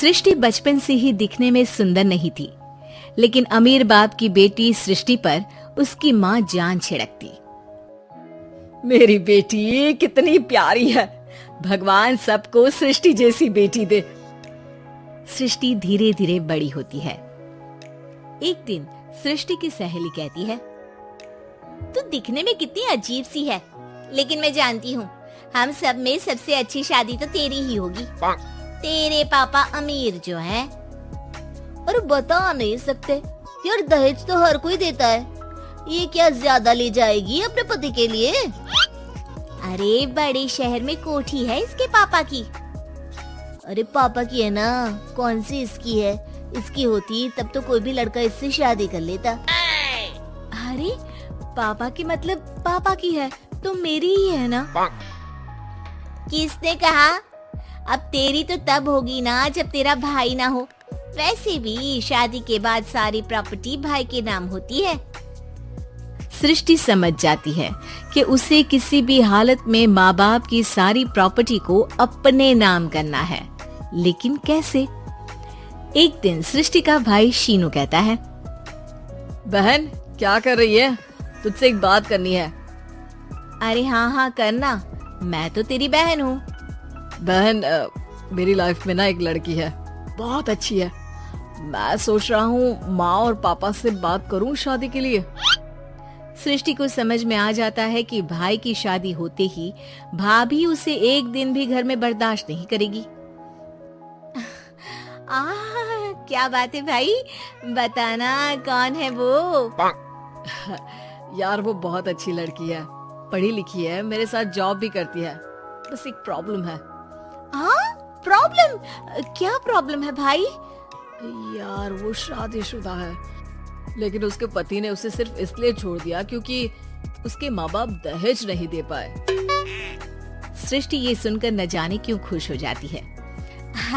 सृष्टि बचपन से ही दिखने में सुंदर नहीं थी, लेकिन अमीर बाप की बेटी सृष्टि पर उसकी माँ जान छिड़कती। मेरी बेटी कितनी प्यारी है, भगवान सबको सृष्टि जैसी बेटी दे। सृष्टि धीरे धीरे बड़ी होती है। एक दिन सृष्टि की सहेली कहती है, तू दिखने में कितनी अजीब सी है, लेकिन मैं जानती हूँ हम सब में सबसे अच्छी शादी तो तेरी ही होगी। तेरे पापा अमीर जो है। और बता नहीं सकते यार, दहेज तो हर कोई देता है, ये क्या ज्यादा ले जाएगी अपने पति के लिए? अरे बड़े शहर में कोठी है इसके पापा की। अरे पापा की है ना, कौन सी इसकी है? इसकी होती तब तो कोई भी लड़का इससे शादी कर लेता। अरे पापा की मतलब पापा की है तो मेरी ही है ना? किसने कहा? अब तेरी तो तब होगी ना जब तेरा भाई ना हो। वैसे भी शादी के बाद सारी प्रॉपर्टी भाई के नाम होती है। सृष्टि समझ जाती है कि उसे किसी भी हालत में माँ बाप की सारी प्रॉपर्टी को अपने नाम करना है, लेकिन कैसे? एक दिन सृष्टि का भाई शीनू कहता है, बहन क्या कर रही है? तुझसे एक बात करनी है। अरे हाँ करना, मैं तो तेरी बहन हूँ। बहन मेरी लाइफ में ना एक लड़की है, बहुत अच्छी है। मैं सोच रहा हूँ माँ और पापा से बात करूँ शादी के लिए। सृष्टि को समझ में आ जाता है कि भाई की शादी होते ही भाभी उसे एक दिन भी घर में बर्दाश्त नहीं करेगी। क्या बात है भाई, बताना कौन है वो? यार वो बहुत अच्छी लड़की है, पढ़ी लिखी है, मेरे साथ जॉब भी करती है। बस एक प्रॉब्लम है। प्रॉब्लम? क्या प्रॉब्लम है भाई? यार वो शादीशुदा है, लेकिन उसके पति ने उसे सिर्फ इसलिए छोड़ दिया क्योंकि उसके माँ बाप दहेज नहीं दे पाए। सृष्टि ये सुनकर न जाने क्यों खुश हो जाती है।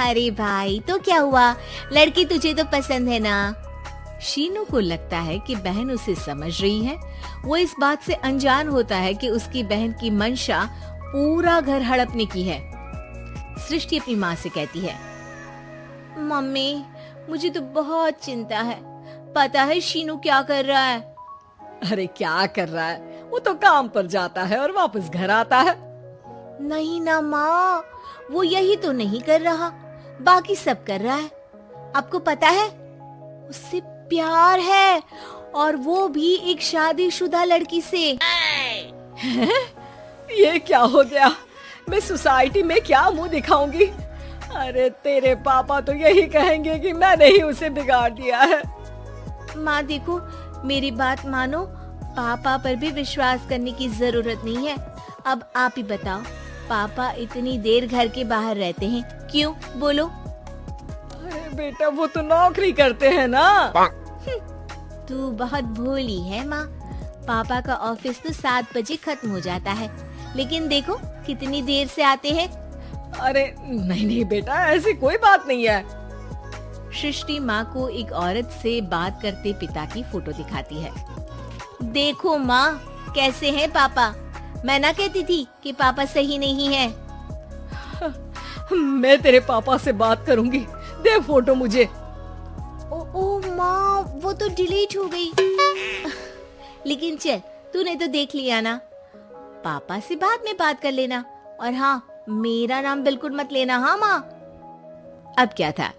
अरे भाई तो क्या हुआ, लड़की तुझे तो पसंद है ना? शीनू को लगता है कि बहन उसे समझ रही है। वो इस बात से अनजान होता है कि उसकी बहन की मंशा पूरा घर हड़पने की है। सृष्टि अपनी माँ से कहती है, मम्मी मुझे तो बहुत चिंता है, पता है शीनू क्या कर रहा है? अरे क्या कर रहा है, वो तो काम पर जाता है और वापस घर आता है। नहीं ना माँ, वो यही तो नहीं कर रहा, बाकी सब कर रहा है। आपको पता है उससे प्यार है, और वो भी एक शादीशुदा लड़की से। ये क्या हो गया, मैं सोसाइटी में क्या मुंह दिखाऊंगी? अरे तेरे पापा तो यही कहेंगे कि मैंने ही उसे बिगाड़ दिया है। माँ देखो, मेरी बात मानो, पापा पर भी विश्वास करने की जरूरत नहीं है। अब आप ही बताओ, पापा इतनी देर घर के बाहर रहते हैं क्यों? बोलो। अरे बेटा वो तो नौकरी करते हैं ना। तू बहुत भोली है माँ, पापा का ऑफिस तो 7 बजे खत्म हो जाता है, लेकिन देखो कितनी देर से आते हैं। अरे नहीं बेटा, ऐसी कोई बात नहीं है। सृष्टि माँ को एक औरत से बात करते पिता की फोटो दिखाती है। देखो माँ कैसे हैं पापा, मैं ना कहती थी कि पापा सही नहीं है। मैं तेरे पापा से बात करूंगी, दे फोटो मुझे। ओ माँ, वो तो डिलीट हो गई। लेकिन चल, तूने तो देख लिया ना, पापा से बाद में बात कर लेना, और हाँ मेरा नाम बिल्कुल मत लेना। हाँ माँ। अब क्या था,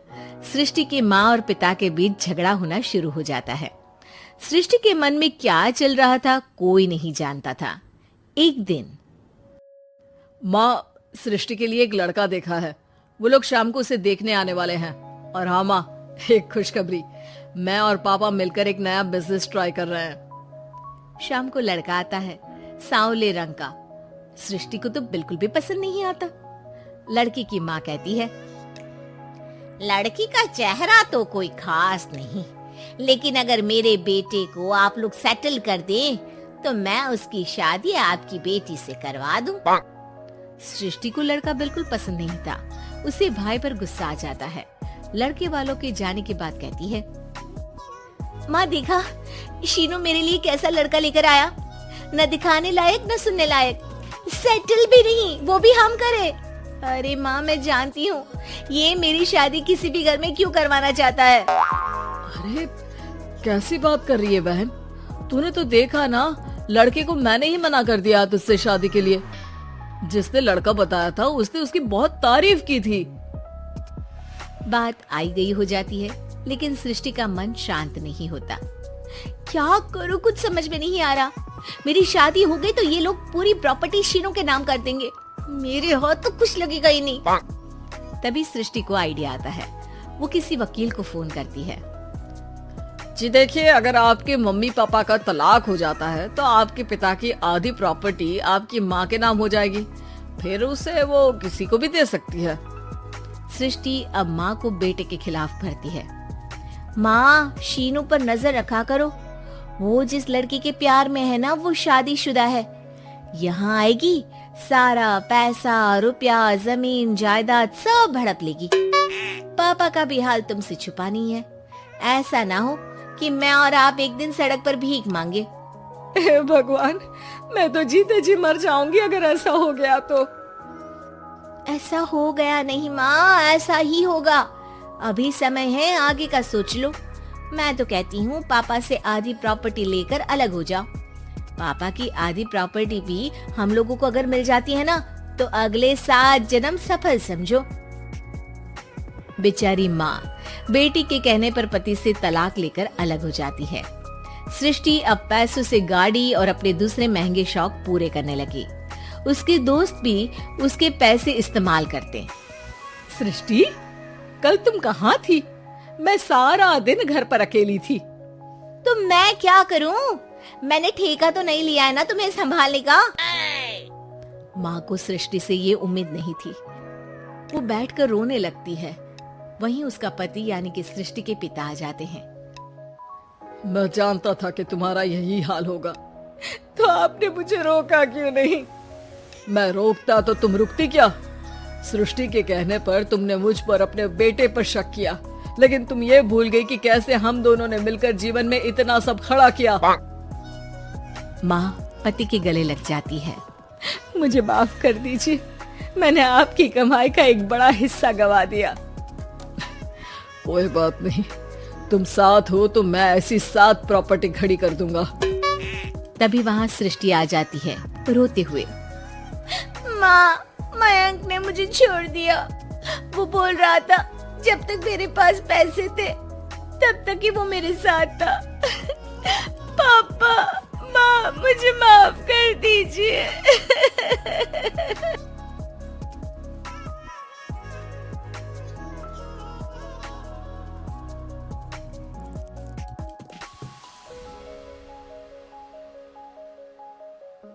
सृष्टि के माँ और पिता के बीच झगड़ा होना शुरू हो जाता है। सृष्टि के मन में क्या चल रहा था कोई नहीं जानता था। एक दिन, माँ सृष्टि के लिए एक लड़का देखा है, वो लोग शाम को उसे देखने आने वाले हैं। और हाँ माँ, एक खुशखबरी, मैं और पापा मिलकर एक नया बिजनेस ट्राई कर रहे हैं। शाम को लड़का आता है, सांवले रंग का। सृष्टि को तो बिल्कुल भी पसंद नहीं आता। लड़की की माँ कहती है, लड़की का चेहरा तो कोई खास नहीं, लेकिन अगर मेरे बेटे को आप लोग सेटल कर दें तो मैं उसकी शादी आपकी बेटी से करवा दूं। सृष्टि को लड़का बिल्कुल पसंद नहीं था। उसे भाई पर गुस्सा आ जाता है। लड़के वालों के जाने के बाद कहती है, माँ देखा शीनू मेरे लिए कैसा लड़का लेकर आया, न दिखाने लायक न सुनने लायक, सेटल भी नहीं, वो भी हम करे। अरे माँ, मैं जानती हूँ ये मेरी शादी किसी भी घर में क्यों करवाना चाहता है। अरे कैसी बात कर रही है बहन, तूने तो देखा ना, लड़के को मैंने ही मना कर दिया तुझसे शादी के लिए। जिसने लड़का बताया था उसने उसकी बहुत तारीफ की थी। बात आई गई हो जाती है, लेकिन सृष्टि का मन शांत नहीं होता। क्या करूँ, कुछ समझ में नहीं आ रहा। मेरी शादी हो गई तो ये लोग पूरी प्रॉपर्टी शीनू के नाम कर देंगे, मेरे हाथ तो कुछ लगेगा ही नहीं। तभी सृष्टि को आइडिया आता है। वो किसी वकील को फोन करती है। जी देखिए, अगर आपके मम्मी पापा का तलाक हो जाता है तो आपके पिता की आधी प्रॉपर्टी आपकी माँ के नाम हो जाएगी, फिर उसे वो किसी को भी दे सकती है। सृष्टि अब माँ को बेटे के खिलाफ भरती है। माँ, शीनू पर नजर रखा करो, वो जिस लड़की के प्यार में है ना वो शादीशुदा है। यहाँ आएगी, सारा पैसा, रुपया, जमीन, जायदाद सब हड़प लेगी। पापा का भी हाल तुमसे छुपा नहीं है। ऐसा ना हो कि मैं और आप एक दिन सड़क पर भीख मांगे। हे भगवान, मैं तो जीते जी मर जाऊंगी अगर ऐसा हो गया तो। ऐसा हो गया नहीं माँ, ऐसा ही होगा। अभी समय है, आगे का सोच लो। मैं तो कहती हूँ पापा से आधी प्रॉपर्टी लेकर अलग हो जाओ। पापा की आधी प्रॉपर्टी भी हम लोगों को अगर मिल जाती है ना तो अगले 7 जन्म सफल समझो। बेचारी माँ बेटी के कहने पर पति से तलाक लेकर अलग हो जाती है। सृष्टि अब पैसों से गाड़ी और अपने दूसरे महंगे शौक पूरे करने लगी। उसके दोस्त भी उसके पैसे इस्तेमाल करते। सृष्टि, कल तुम कहाँ थी? मैं सारा दिन घर पर अकेली थी। तो मैं क्या करूं? मैंने ठेका तो नहीं लिया है ना तुम्हें संभालने का। माँ को सृष्टि से ये उम्मीद नहीं थी। वो बैठकर रोने लगती है। वहीं उसका पति यानी कि सृष्टि के पिता आ जाते हैं। मैं जानता था कि तुम्हारा यही हाल होगा, तो आपने मुझे रोका क्यों नहीं? मैं रोकता तो तुम रुकती क्या? सृष्टि के कहने पर तुमने मुझ पर, अपने बेटे पर शक किया, लेकिन तुम ये भूल गई कि कैसे हम दोनों ने मिलकर जीवन में इतना सब खड़ा किया। माँ पति के गले लग जाती है। मुझे माफ कर दीजिए, मैंने आपकी कमाई का एक बड़ा हिस्सा गवा दिया। कोई बात नहीं, तुम साथ हो तो मैं ऐसी 7 प्रॉपर्टी खड़ी कर दूंगा। तभी वहाँ सृष्टि आ जाती है रोते हुए। माँ, मयंक ने मुझे छोड़ दिया। वो बोल रहा था जब तक मेरे पास पैसे थे तब तक ही वो मेरे साथ था। पापा, माँ, मुझे माफ कर दीजिए।